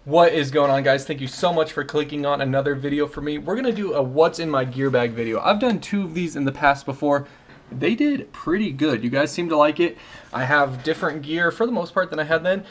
What is going on, guys? Thank you so much for clicking on another video for me. We're gonna do a what's in my gear bag video. I've done 2 of these in the past before. They did pretty good. You guys seem to like it. I have different gear for the most part than I had then.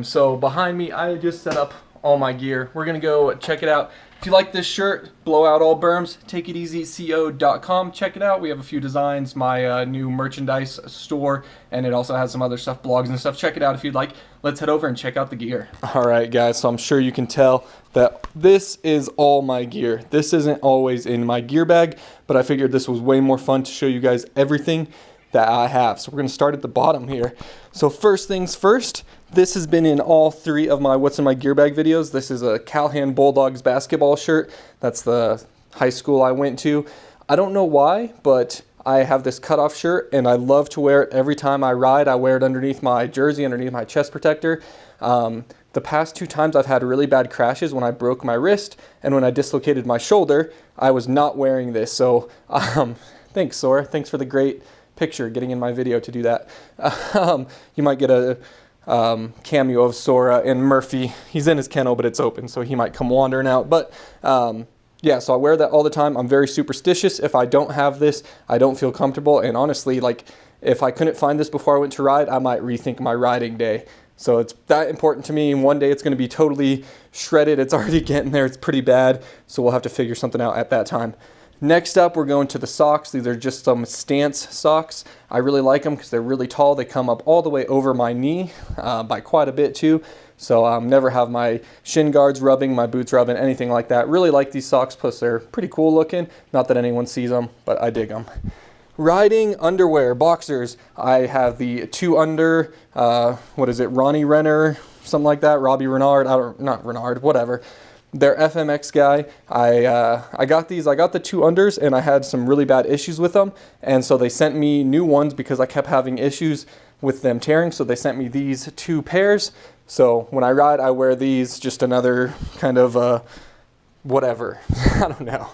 So behind me, I just set up all my gear. We're gonna go check it out. If you like this shirt, blow out all berms, takeiteasyco.com. Check it out. We have a few designs, my new merchandise store, and it also has some other stuff, blogs and stuff. Check it out if you'd like. Let's head over and check out the gear. All right, guys, so I'm sure you can tell that this is all my gear. This isn't always in my gear bag, but I figured this was way more fun to show you guys everything that I have. So we're gonna start at the bottom here. So first things first, this has been in all 3 of my What's in My Gear Bag videos. This is a Callahan Bulldogs basketball shirt. That's the high school I went to. I don't know why, but I have this cutoff shirt and I love to wear it every time I ride. I wear it underneath my jersey, underneath my chest protector. The past 2 times I've had really bad crashes when I broke my wrist and when I dislocated my shoulder, I was not wearing this. So thanks, Sora. Thanks for the great picture, getting in my video to do that. You might get a cameo of Sora and Murphy. He's in his kennel, but it's open, so he might come wandering out. But yeah, so I wear that all the time. I'm very superstitious. If I don't have this, I don't feel comfortable. And honestly, like, if I couldn't find this before I went to ride, I might rethink my riding day. So it's that important to me. And one day it's going to be totally shredded. It's already getting there. It's pretty bad. So we'll have to figure something out at that time. Next up, we're going to the socks. These are just some Stance socks. I really like them because they're really tall. They come up all the way over my knee by quite a bit too. So never have my shin guards rubbing, my boots rubbing, anything like that. Really like these socks, plus they're pretty cool looking. Not that anyone sees them, but I dig them. Riding underwear, boxers. I have the 2 Under, what is it, Ronnie Renner, something like that, Robbie Renard, not Renard, whatever. They're FMX guy. I got these. I got the 2 Unders and I had some really bad issues with them, and so they sent me new ones because I kept having issues with them tearing. So they sent me these 2 pairs. So when I ride, I wear these. Just another kind of whatever. I don't know.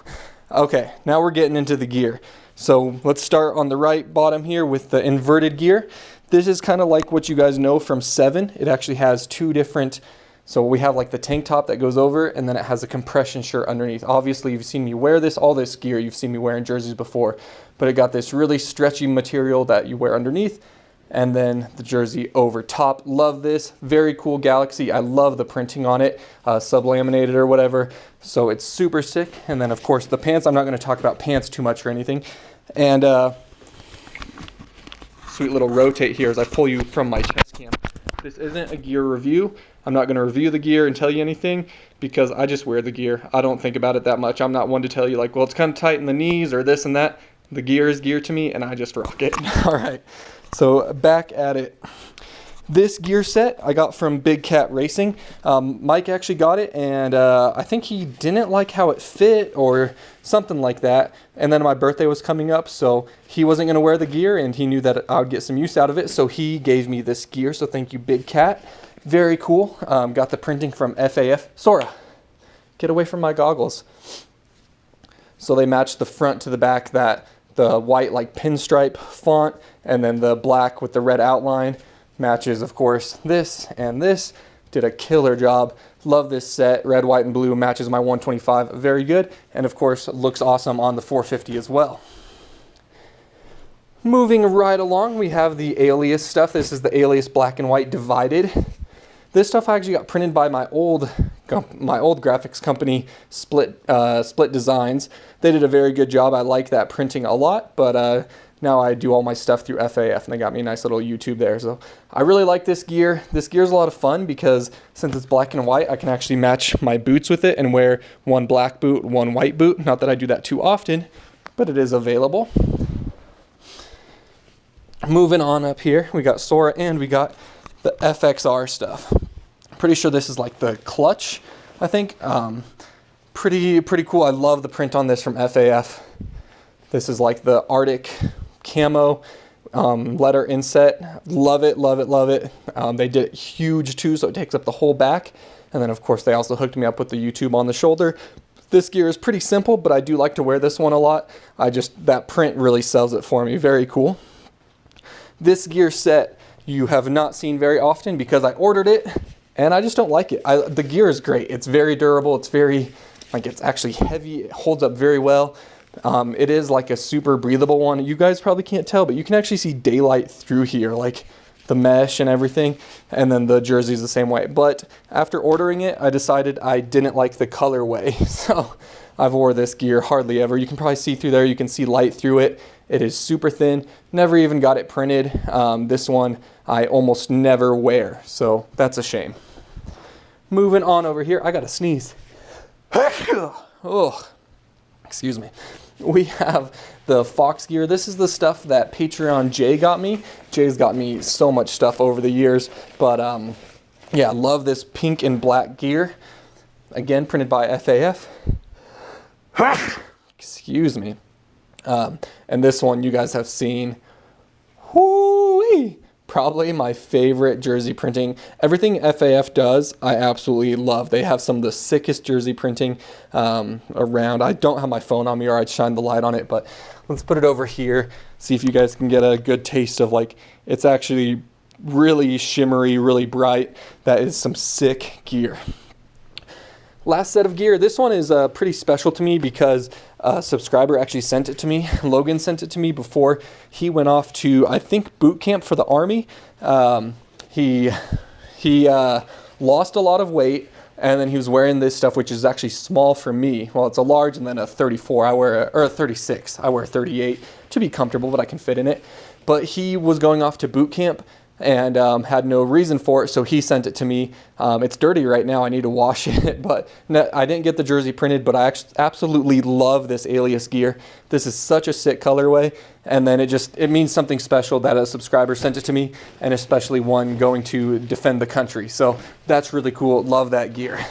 Okay, now we're getting into the gear. So let's start on the right bottom here with the inverted gear. This is kind of like what you guys know from 7. It actually has 2 different. So we have like the tank top that goes over, and then it has a compression shirt underneath. Obviously, you've seen me wear this, all this gear, you've seen me wearing jerseys before, but it got this really stretchy material that you wear underneath, and then the jersey over top. Love this, very cool Galaxy. I love the printing on it, sublaminated or whatever, so it's super sick. And then of course the pants, I'm not gonna talk about pants too much or anything. And sweet little rotate here as I pull you from my chest cam. This isn't a gear review. I'm not going to review the gear and tell you anything because I just wear the gear. I don't think about it that much. I'm not one to tell you like, well, it's kind of tight in the knees or this and that. The gear is gear to me and I just rock it. All right, so back at it. This gear set I got from Big Cat Racing. Mike actually got it, and I think he didn't like how it fit or something like that. And then my birthday was coming up, so he wasn't going to wear the gear, and he knew that I would get some use out of it, so he gave me this gear. So thank you, Big Cat. Very cool. Got the printing from FAF. Sora, get away from my goggles. So they match the front to the back, that the white like pinstripe font, and then the black with the red outline. Matches, of course, this and this. Did a killer job. Love this set. Red, white, and blue matches my 125 very good. And of course, looks awesome on the 450 as well. Moving right along, we have the Alias stuff. This is the Alias black and white divided. This stuff I actually got printed by my old graphics company, Split Designs. They did a very good job. I like that printing a lot, but now I do all my stuff through FAF, and they got me a nice little YouTube there. So I really like this gear. This gear is a lot of fun because since it's black and white, I can actually match my boots with it and wear one black boot, one white boot. Not that I do that too often, but it is available. Moving on up here, we got Sora and we got the FXR stuff. Pretty sure this is like the clutch, I think. Pretty cool. I love the print on this from FAF. This is like the Arctic camo letter inset. Love it, love it, love it. They did it huge too, so it takes up the whole back. And then of course they also hooked me up with the YouTube on the shoulder. This gear is pretty simple, but I do like to wear this one a lot. That print really sells it for me. Very cool. This gear set you have not seen very often because I ordered it and I just don't like it. The gear is great. It's very durable. It's very, like, it's actually heavy. It holds up very well. It is like a super breathable one. You guys probably can't tell, but you can actually see daylight through here, like the mesh and everything, and then the jersey's the same way. But after ordering it, I decided I didn't like the colorway, so I've wore this gear hardly ever. You can probably see through there. You can see light through it. It is super thin. Never even got it printed. This one I almost never wear, so that's a shame. Moving on over here, I gotta sneeze. Oh, excuse me. We have the Fox gear. This is the stuff that Patreon Jay got me. Jay's got me so much stuff over the years, but yeah, love this pink and black gear. Again, printed by FAF. Excuse me. And this one you guys have seen. Whoo-wee! Probably my favorite jersey printing. Everything FAF does, I absolutely love. They have some of the sickest jersey printing around. I don't have my phone on me or I'd shine the light on it, but let's put it over here. See if you guys can get a good taste of, like, it's actually really shimmery, really bright. That is some sick gear. Last set of gear. This one is pretty special to me because a subscriber actually sent it to me. Logan sent it to me before he went off to, I think, boot camp for the Army. He lost a lot of weight, and then he was wearing this stuff, which is actually small for me. Well, it's a large and then a 34. Or a 36. I wear a 38 to be comfortable, but I can fit in it. But he was going off to boot camp and had no reason for it, so he sent it to me. It's dirty right now. I need to wash it, but I didn't get the jersey printed, but I absolutely love this Alias gear. This is such a sick colorway, and then it means something special that a subscriber sent it to me, and especially one going to defend the country. So that's really cool. Love that gear.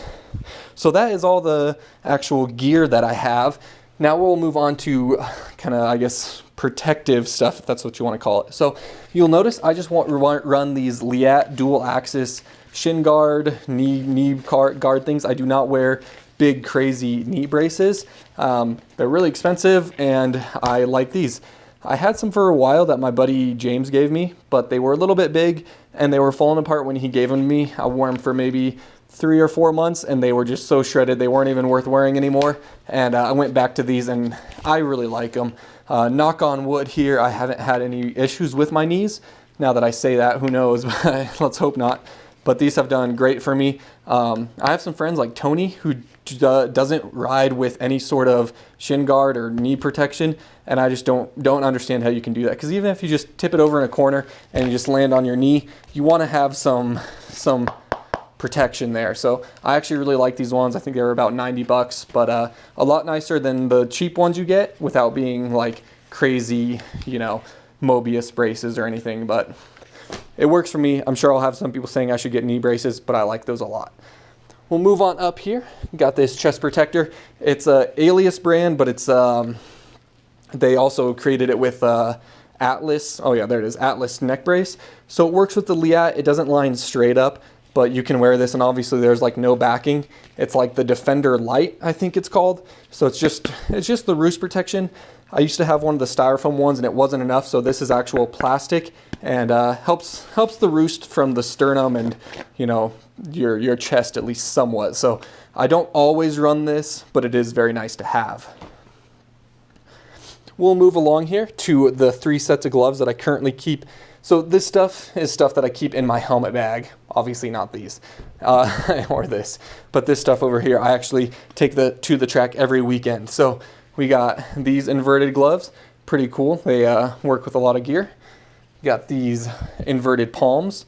So that is all the actual gear that I have. Now we'll move on to kind of, I guess, protective stuff, if that's what you want to call it. So you'll notice I just run these Liat dual axis shin guard, knee guard things. I do not wear big crazy knee braces. They're really expensive and I like these. I had some for a while that my buddy James gave me, but they were a little bit big and they were falling apart when he gave them to me. I wore them for maybe 3 or 4 months and they were just so shredded they weren't even worth wearing anymore. And I went back to these and I really like them. Knock on wood here, I haven't had any issues with my knees. Now that I say that, who knows, but let's hope not. But these have done great for me. I have some friends like Tony who doesn't ride with any sort of shin guard or knee protection, and I just don't understand how you can do that. Because even if you just tip it over in a corner and you just land on your knee, you want to have some protection there. So I actually really like these ones. I think they were about 90 bucks, but a lot nicer than the cheap ones you get without being like crazy, you know, Mobius braces or anything. But it works for me. I'm sure I'll have some people saying I should get knee braces, but I like those a lot. We'll move on up here. Got this chest protector. It's a Alias brand, but it's they also created it with Atlas. Oh yeah, there it is, Atlas neck brace. So it works with the Liat. It doesn't line straight up, but you can wear this, and obviously there's like no backing. It's like the Defender Light, I think it's called. So it's just the roost protection. I used to have one of the styrofoam ones and it wasn't enough, so this is actual plastic and helps the roost from the sternum and, you know, your chest at least somewhat. So I don't always run this, but it is very nice to have. We'll move along here to the 3 sets of gloves that I currently keep. So this stuff is stuff that I keep in my helmet bag. Obviously not these or this, but this stuff over here I actually take to the track every weekend. So we got these inverted gloves, pretty cool. They work with a lot of gear. Got these inverted palms,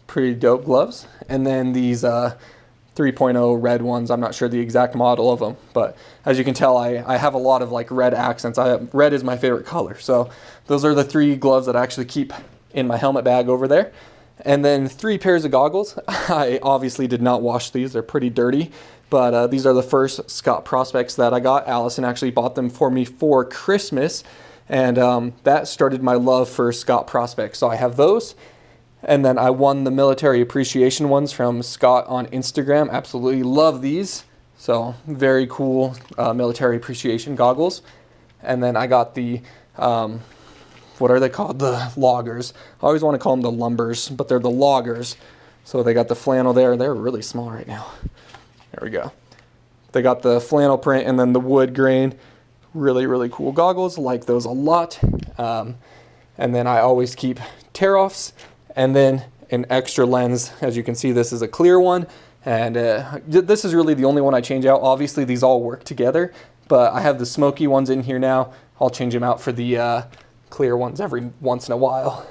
pretty dope gloves. And then these 3.0 red ones. I'm not sure the exact model of them, but as you can tell, I have a lot of like red accents. Red is my favorite color. So those are the 3 gloves that I actually keep in my helmet bag over there. And then 3 pairs of goggles. I obviously did not wash these. They're pretty dirty. But these are the first Scott Prospects that I got. Allison actually bought them for me for Christmas. And that started my love for Scott Prospects. So I have those. And then I won the military appreciation ones from Scott on Instagram. Absolutely love these. So very cool military appreciation goggles. And then I got the, what are they called? The loggers. I always want to call them the lumbers, but they're the loggers. So they got the flannel there. They're really small right now. There we go. They got the flannel print and then the wood grain. Really, really cool goggles. Like those a lot. And then I always keep tear-offs and then an extra lens. As you can see, this is a clear one. And this is really the only one I change out. Obviously, these all work together. But I have the smoky ones in here now. I'll change them out for the clear ones every once in a while.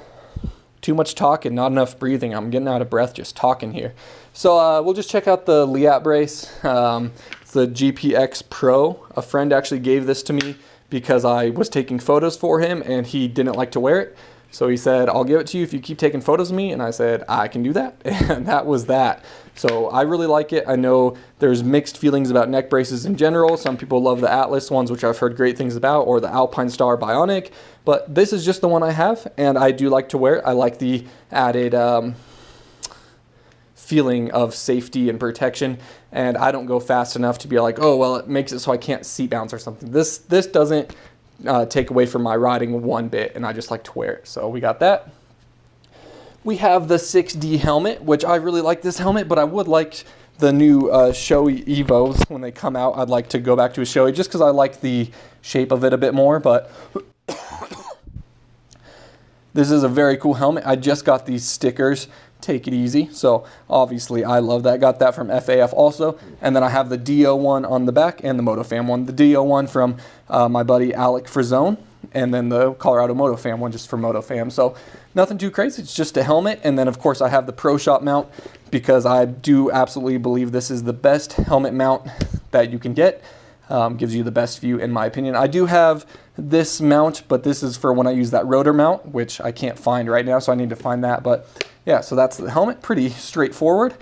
Too much talk and not enough breathing. I'm getting out of breath just talking here. So we'll just check out the Liat brace. It's the GPX Pro. A friend actually gave this to me because I was taking photos for him and he didn't like to wear it. So he said, I'll give it to you if you keep taking photos of me. And I said, I can do that. And that was that. So I really like it. I know there's mixed feelings about neck braces in general. Some people love the Atlas ones, which I've heard great things about, or the Alpine Star Bionic. But this is just the one I have, and I do like to wear it. I like the added feeling of safety and protection. And I don't go fast enough to be like, oh, well, it makes it so I can't seat bounce or something. This doesn't take away from my riding one bit, and I just like to wear it. So we got that. We have the 6D helmet, which I really like this helmet, but I would like the new Shoei Evos when they come out. I'd like to go back to a Shoei just because I like the shape of it a bit more, but this is a very cool helmet. I just got these stickers, Take It Easy, so obviously I love that. Got that from FAF also, and then I have the DeeO one on the back and the MotoFam one. The DeeO one from my buddy Alec Frazone, and then the Colorado MotoFam one just for MotoFam. So nothing too crazy, it's just a helmet. And then of course I have the Pro Shop mount because I do absolutely believe this is the best helmet mount that you can get. Gives you the best view in my opinion. I do have this mount, but this is for when I use that rotor mount, which I can't find right now, so I need to find that. But yeah, so that's the helmet, pretty straightforward.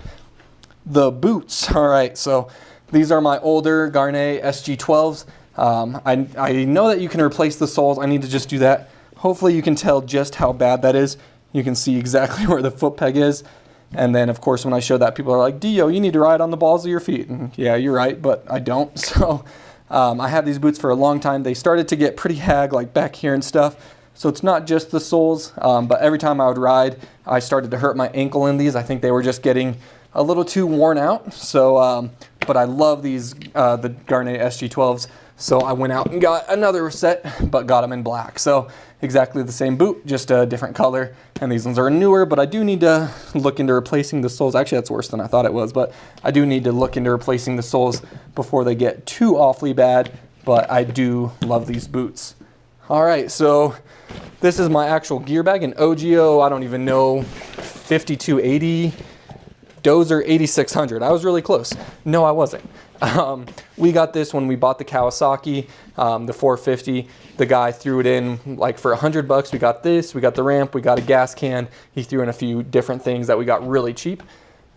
The boots, all right, so these are my older Garnet SG12s. I know that you can replace the soles. I need to just do that. Hopefully you can tell just how bad that is. You can see exactly where the foot peg is. And then, of course, when I show that, people are like, DeeO, you need to ride on the balls of your feet. And yeah, you're right, but I don't. So I had these boots for a long time. They started to get pretty hag, like back here and stuff. So it's not just the soles, but every time I would ride, I started to hurt my ankle in these. I think they were just getting a little too worn out. So, but I love these, the Garnet SG12s. So I went out and got another set, but got them in black. So exactly the same boot, just a different color. And these ones are newer, but I do need to look into replacing the soles. Actually, that's worse than I thought it was, but I do need to look into replacing the soles before they get too awfully bad. But I do love these boots. All right, so this is my actual gear bag, an OGO, I don't even know, 5280, Dozer 8600. I was really close. No, I wasn't. We got this when we bought the Kawasaki, the 450. The guy threw it in like for $100. We got this, we got the ramp, we got a gas can. He threw in a few different things that we got really cheap.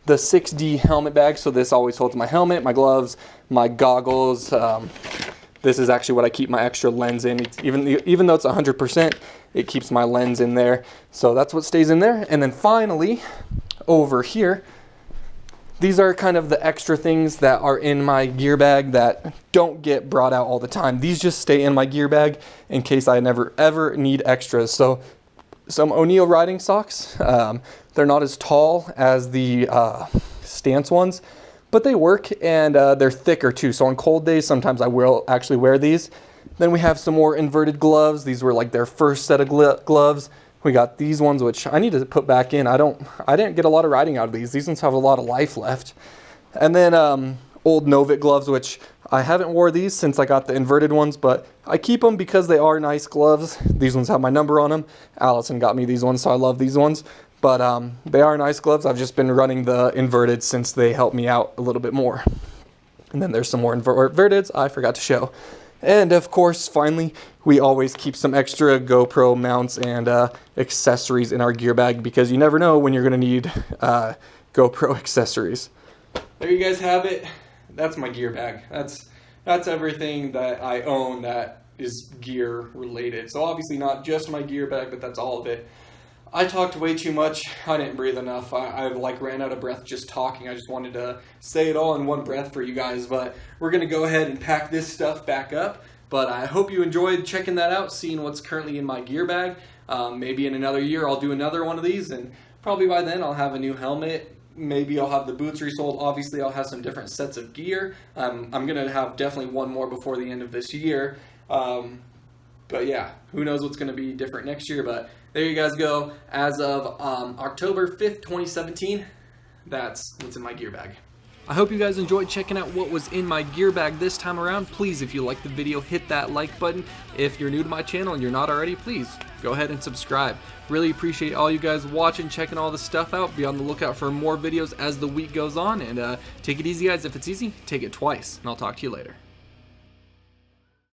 The 6D helmet bag, so this always holds my helmet, my gloves, my goggles. This is actually what I keep my extra lens in. Even though it's 100%, it keeps my lens in there. So that's what stays in there. And then finally, over here, these are kind of the extra things that are in my gear bag that don't get brought out all the time. These just stay in my gear bag in case I never ever need extras. So some O'Neill riding socks. They're not as tall as the Stance ones, but they work, and they're thicker too. So on cold days, sometimes I will actually wear these. Then we have some more inverted gloves. These were like their first set of gloves. We got these ones, which I need to put back in. I didn't get a lot of riding out of these. These ones have a lot of life left. And then old Novik gloves, which I haven't wore these since I got the inverted ones, but I keep them because they are nice gloves. These ones have my number on them. Allison got me these ones, so I love these ones. But they are nice gloves. I've just been running the inverted since they help me out a little bit more. And then there's some more inverteds I forgot to show. And of course, finally, we always keep some extra GoPro mounts and accessories in our gear bag because you never know when you're going to need GoPro accessories. There you guys have it. That's my gear bag. That's everything that I own that is gear related. So obviously not just my gear bag, but that's all of it. I talked way too much. I didn't breathe enough. I like ran out of breath just talking. I just wanted to say it all in one breath for you guys, but we're going to go ahead and pack this stuff back up. But I hope you enjoyed checking that out, seeing what's currently in my gear bag. Maybe in another year I'll do another one of these, and probably by then I'll have a new helmet, Maybe I'll have the boots resold. Obviously, I'll have some different sets of gear. I'm going to have definitely one more before the end of this year. But yeah, who knows what's going to be different next year. But there you guys go. As of October 5th, 2017, that's what's in my gear bag. I hope you guys enjoyed checking out what was in my gear bag this time around. Please, if you liked the video, hit that like button. If you're new to my channel and you're not already, please go ahead and subscribe. Really appreciate all you guys watching, checking all this stuff out. Be on the lookout for more videos as the week goes on. And take it easy, guys. If it's easy, take it twice. And I'll talk to you later.